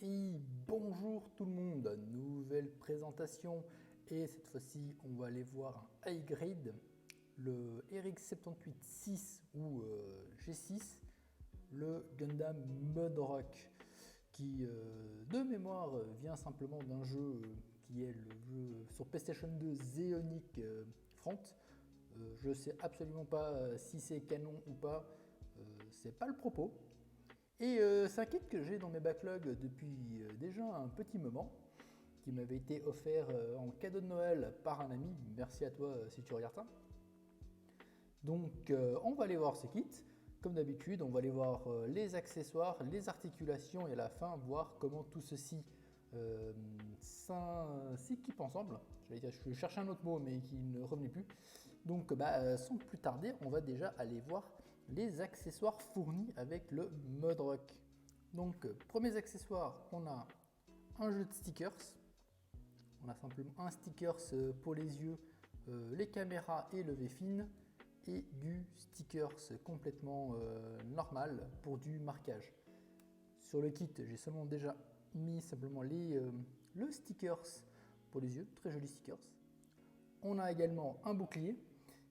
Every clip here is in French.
Et bonjour tout le monde, nouvelle présentation et cette fois-ci on va aller voir un high grade, le RX-78-6 ou G6, le Gundam Mudrock qui de mémoire vient simplement d'un jeu qui est le jeu sur PlayStation 2 Zeonic Front. Je sais absolument pas si c'est canon ou pas, c'est pas le propos. Et c'est un kit que j'ai dans mes backlogs depuis déjà un petit moment, qui m'avait été offert en cadeau de Noël par un ami. Merci à toi si tu regardes ça. Donc on va aller voir ce kit. Comme d'habitude, on va aller voir les accessoires, les articulations et à la fin voir comment tout ceci s'équipe ensemble. Je cherchais un autre mot mais qui ne revenait plus. Donc sans plus tarder, on va déjà aller voir les accessoires fournis avec le Mudrock. Donc premiers accessoires, on a un jeu de stickers. On a simplement un stickers pour les yeux, les caméras et le V-Fin et du stickers complètement normal pour du marquage. Sur le kit, j'ai seulement déjà mis simplement le stickers pour les yeux, très joli stickers. On a également un bouclier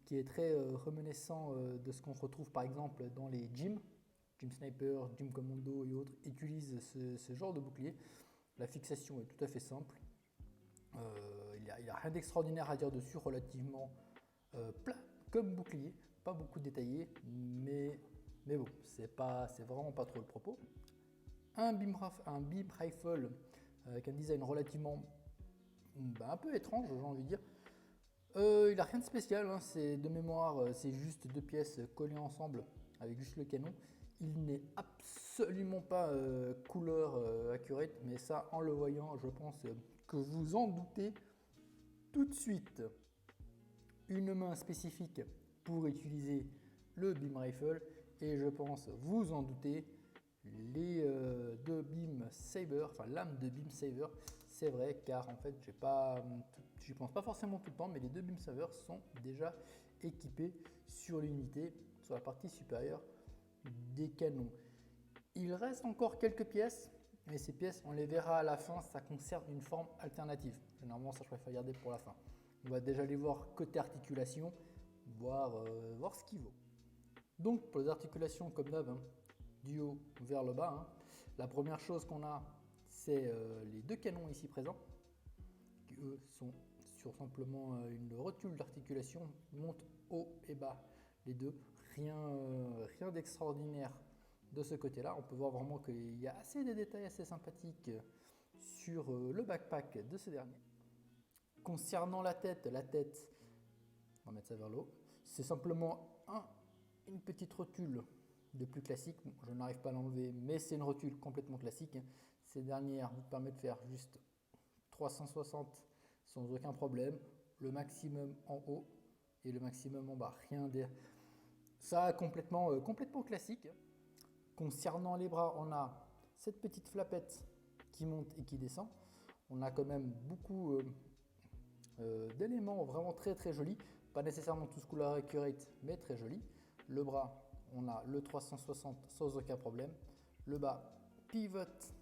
qui est très reminiscent de ce qu'on retrouve par exemple dans les gyms. Gym Sniper, Gym Commando et autres utilisent ce genre de bouclier. La fixation est tout à fait simple. Il n'y a rien d'extraordinaire à dire dessus, relativement plat comme bouclier, pas beaucoup détaillé, mais bon, c'est vraiment pas trop le propos. Un beam rifle avec un design relativement un peu étrange, j'ai envie de dire. Il n'a rien de spécial, hein, c'est de mémoire, c'est juste deux pièces collées ensemble avec juste le canon. Il n'est absolument pas couleur accurate, mais ça, en le voyant, je pense que vous en doutez tout de suite. Une main spécifique pour utiliser le beam rifle et je pense vous en doutez les deux beam saber, enfin lame de beam saber, c'est vrai car en fait j'y pense pas forcément tout le temps, mais les deux beam saber sont déjà équipés sur l'unité, sur la partie supérieure des canons. Il reste encore quelques pièces, mais ces pièces on les verra à la fin, ça conserve une forme alternative. Généralement ça je préfère garder pour la fin. On va déjà aller voir côté articulation, voir ce qu'il vaut. Donc pour les articulations comme d'hab, hein, du haut vers le bas, hein, la première chose qu'on a, c'est les deux canons ici présents, qui eux sont sur simplement une rotule d'articulation, montent haut et bas les deux, rien d'extraordinaire de ce côté-là. On peut voir vraiment qu'il y a assez de détails assez sympathiques sur le backpack de ce dernier. Concernant la tête, on va mettre ça vers le haut, c'est simplement une petite rotule de plus classique. Bon, je n'arrive pas à l'enlever, mais c'est une rotule complètement classique. Ces dernières vous permettent de faire juste 360 sans aucun problème. Le maximum en haut et le maximum en bas. Rien de ça, complètement classique. Concernant les bras, on a cette petite flapette qui monte et qui descend. On a quand même beaucoup d'éléments vraiment très jolis, pas nécessairement tous couleur accurate mais très jolis. Le bras, on a le 360 sans aucun problème. Le bas pivote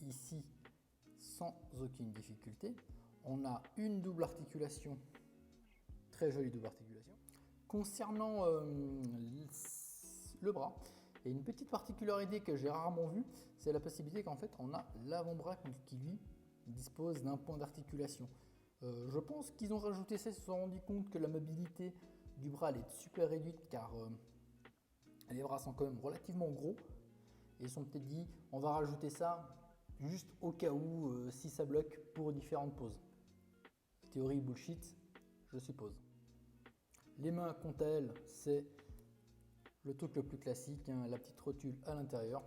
ici sans aucune difficulté. On a une double articulation, très jolie double articulation. Concernant le bras, il y a une petite particularité que j'ai rarement vue, c'est la possibilité qu'en fait on a l'avant-bras qui lui dispose d'un point d'articulation. Je pense qu'ils ont rajouté ça, ils se sont rendus compte que la mobilité du bras elle est super réduite car les bras sont quand même relativement gros et ils se sont peut-être dit on va rajouter ça juste au cas où si ça bloque pour différentes poses. Théorie bullshit, je suppose. Les mains quant à elles, c'est le truc le plus classique, hein, la petite rotule à l'intérieur,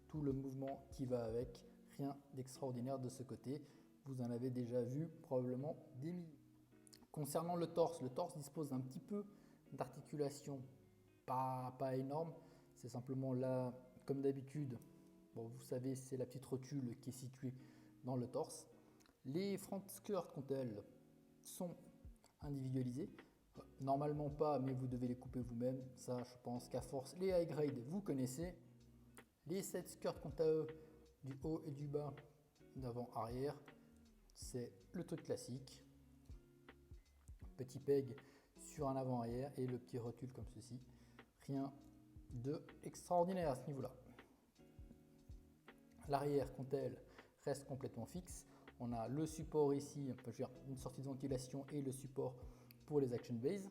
tout le mouvement qui va avec. Rien d'extraordinaire de ce côté, vous en avez déjà vu probablement des milliers. Concernant le torse dispose d'un petit peu d'articulation, pas énorme, c'est simplement là, comme d'habitude, bon, vous savez, c'est la petite rotule qui est située dans le torse. Les front skirts, quant à elles, sont individualisés. Normalement pas, mais vous devez les couper vous-même. Ça, je pense qu'à force, les high grade, vous connaissez. Les side skirts quant à eux, du haut et du bas, d'avant-arrière, c'est le truc classique. Petit peg sur un avant-arrière et le petit recul comme ceci. Rien de extraordinaire à ce niveau-là. L'arrière, quant à elle, reste complètement fixe. On a le support ici, je veux dire, une sortie de ventilation et le support pour les action bays.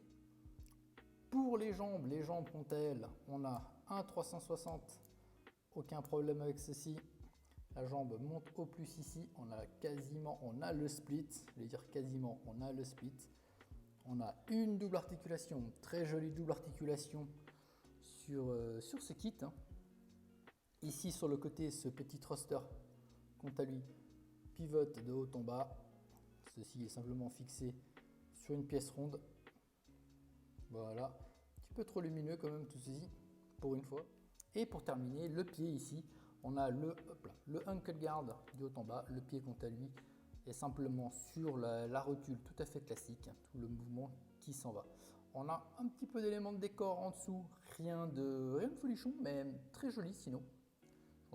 Pour les jambes quant à elles, on a un 360, aucun problème avec ceci. La jambe monte au plus ici, on a le split, je vais dire quasiment, on a le split. On a une double articulation, très jolie double articulation sur ce kit. Ici sur le côté, ce petit thruster, quant à lui, pivote de haut en bas. Ceci est simplement fixé sur une pièce ronde. Voilà, un petit peu trop lumineux quand même tout ceci, pour une fois. Et pour terminer, le pied ici, on a le ankle guard du haut en bas. Le pied quant à lui est simplement sur la rotule tout à fait classique, tout le mouvement qui s'en va. On a un petit peu d'éléments de décor en dessous, rien de folichon, mais très joli sinon.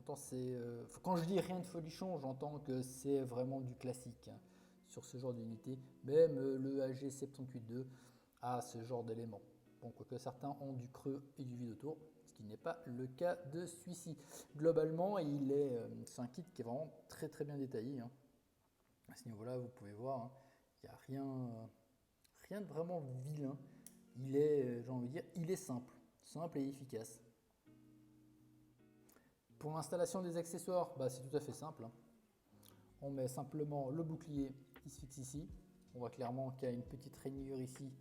Quand je dis rien de folichon, j'entends que c'est vraiment du classique sur ce genre d'unité. Même le AG782 a ce genre d'éléments. Bon, quoique certains ont du creux et du vide autour, ce qui n'est pas le cas de celui-ci. Globalement, c'est un kit qui est vraiment très très bien détaillé. À ce niveau-là, vous pouvez voir, il n'y a rien de vraiment vilain. J'ai envie de dire, il est simple et efficace. Pour l'installation des accessoires, c'est tout à fait simple. On met simplement le bouclier qui se fixe ici. On voit clairement qu'il y a une petite rainure ici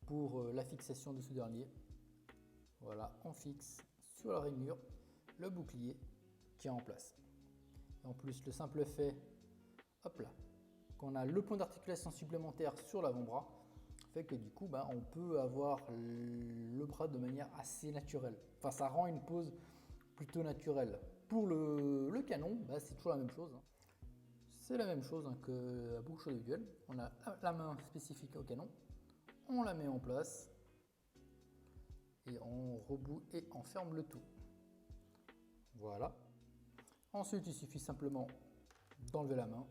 pour la fixation de ce dernier. Voilà, on fixe sur la rainure le bouclier qui est en place. Et en plus, le simple fait, hop là, qu'on a le point d'articulation supplémentaire sur l'avant-bras, fait que du coup, on peut avoir le bras de manière assez naturelle. Enfin, ça rend une pose plutôt naturelle. Pour le canon, c'est toujours la même chose. C'est la même chose que la bouche audiovisuelle. On a la main spécifique au canon, on la met en place et on reboue et on ferme le tout. Voilà. Ensuite, il suffit simplement d'enlever la main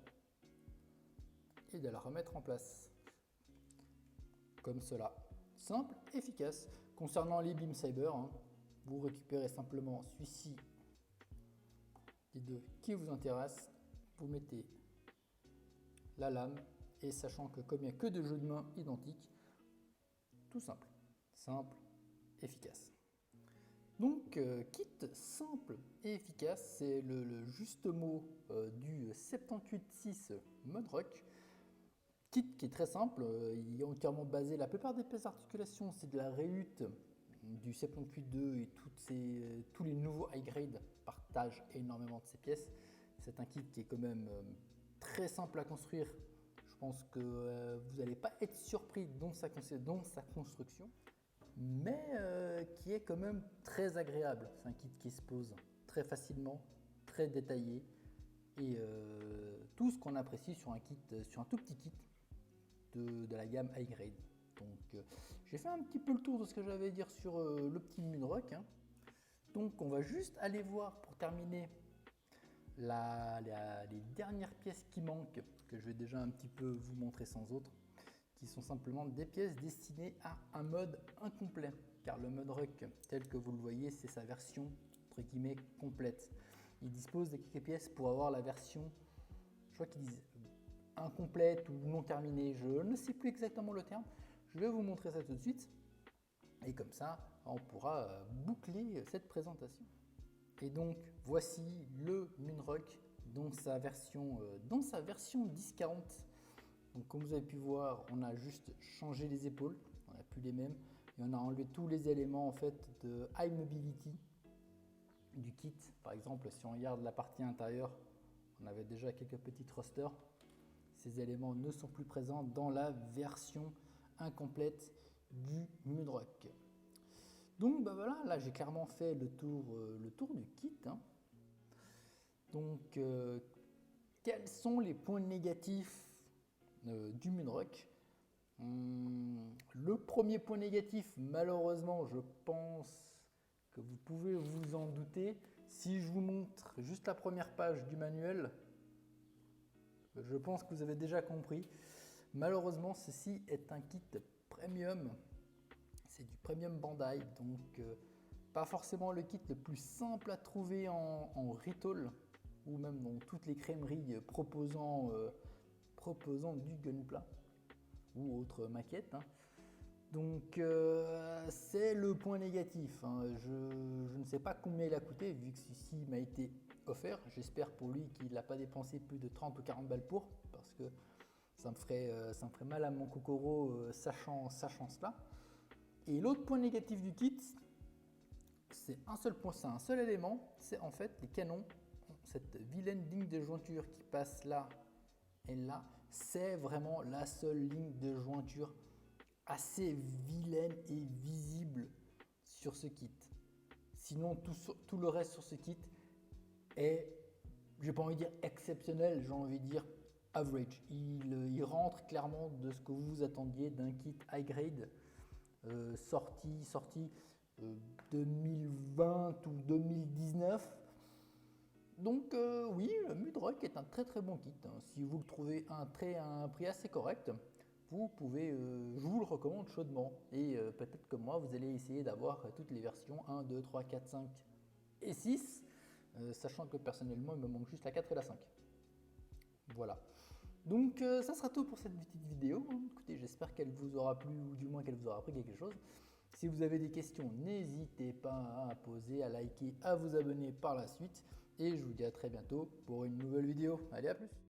et de la remettre en place. Comme cela. Simple, efficace. Concernant les Beam Saber, vous récupérez simplement celui-ci des deux qui vous intéresse. Vous mettez la lame et sachant que comme il n'y a que deux jeux de main identiques, tout simple. Simple, efficace. Donc, kit simple et efficace, c'est le juste mot du 78.6 Modrock. Kit qui est très simple, il est entièrement basé, la plupart des pièces d'articulation, c'est de la réhute du 78.2 et tous les nouveaux high grade partagent énormément de ces pièces. C'est un kit qui est quand même très simple à construire. Je pense que vous n'allez pas être surpris dans sa construction, mais qui est quand même très agréable. C'est un kit qui se pose très facilement, très détaillé et tout ce qu'on apprécie sur un tout petit kit de la gamme high grade. Donc j'ai fait un petit peu le tour de ce que j'avais à dire sur le petit Moonrock. Donc on va juste aller voir pour terminer les dernières pièces qui manquent, que je vais déjà un petit peu vous montrer sans autre, qui sont simplement des pièces destinées à un mode incomplet, car le Modrock tel que vous le voyez, c'est sa version entre guillemets complète. Il dispose de quelques pièces pour avoir la version, je crois qu'ils disent incomplète ou non terminée, je ne sais plus exactement le terme. Je vais vous montrer ça tout de suite et comme ça on pourra boucler cette présentation. Et donc voici le Moonrock dans sa version 1040. Donc comme vous avez pu voir, on a juste changé les épaules, on n'a plus les mêmes et on a enlevé tous les éléments en fait de high mobility du kit. Par exemple, si on regarde la partie intérieure, on avait déjà quelques petits thrusters. Ces éléments ne sont plus présents dans la version incomplète du Moonrock. Donc voilà, là j'ai clairement fait le tour du kit. Donc quels sont les points négatifs du Moonrock? Le premier point négatif, malheureusement, je pense que vous pouvez vous en douter, Si je vous montre juste la première page du manuel, je pense que vous avez déjà compris. Malheureusement, ceci est un kit premium. C'est du premium Bandai, donc pas forcément le kit le plus simple à trouver en retail ou même dans toutes les crèmeries proposant du Gunpla ou autre maquette. Donc c'est le point négatif. Je ne sais pas combien il a coûté vu que ceci m'a été offert. J'espère pour lui qu'il n'a pas dépensé plus de 30 ou 40 balles pour, parce que ça me ferait mal à mon Kokoro sachant cela. Et l'autre point négatif du kit, c'est un seul point, c'est un seul élément, c'est en fait les canons, cette vilaine ligne de jointure qui passe là et là, c'est vraiment la seule ligne de jointure assez vilaine et visible sur ce kit. Sinon, tout le reste sur ce kit est, j'ai pas envie de dire exceptionnel, j'ai envie de dire average. Il rentre clairement de ce que vous vous attendiez d'un kit high grade sorti 2020 ou 2019. Donc oui, le Mudrock est un très très bon kit. Si vous le trouvez à un prix assez correct, vous pouvez, je vous le recommande chaudement. Et peut-être comme moi, vous allez essayer d'avoir toutes les versions 1, 2, 3, 4, 5 et 6, sachant que personnellement, il me manque juste la 4 et la 5. Voilà. Donc ça sera tout pour cette petite vidéo. Écoutez, j'espère qu'elle vous aura plu ou du moins qu'elle vous aura appris quelque chose. Si vous avez des questions, n'hésitez pas à poser, à liker, à vous abonner par la suite. Et je vous dis à très bientôt pour une nouvelle vidéo. Allez, à plus!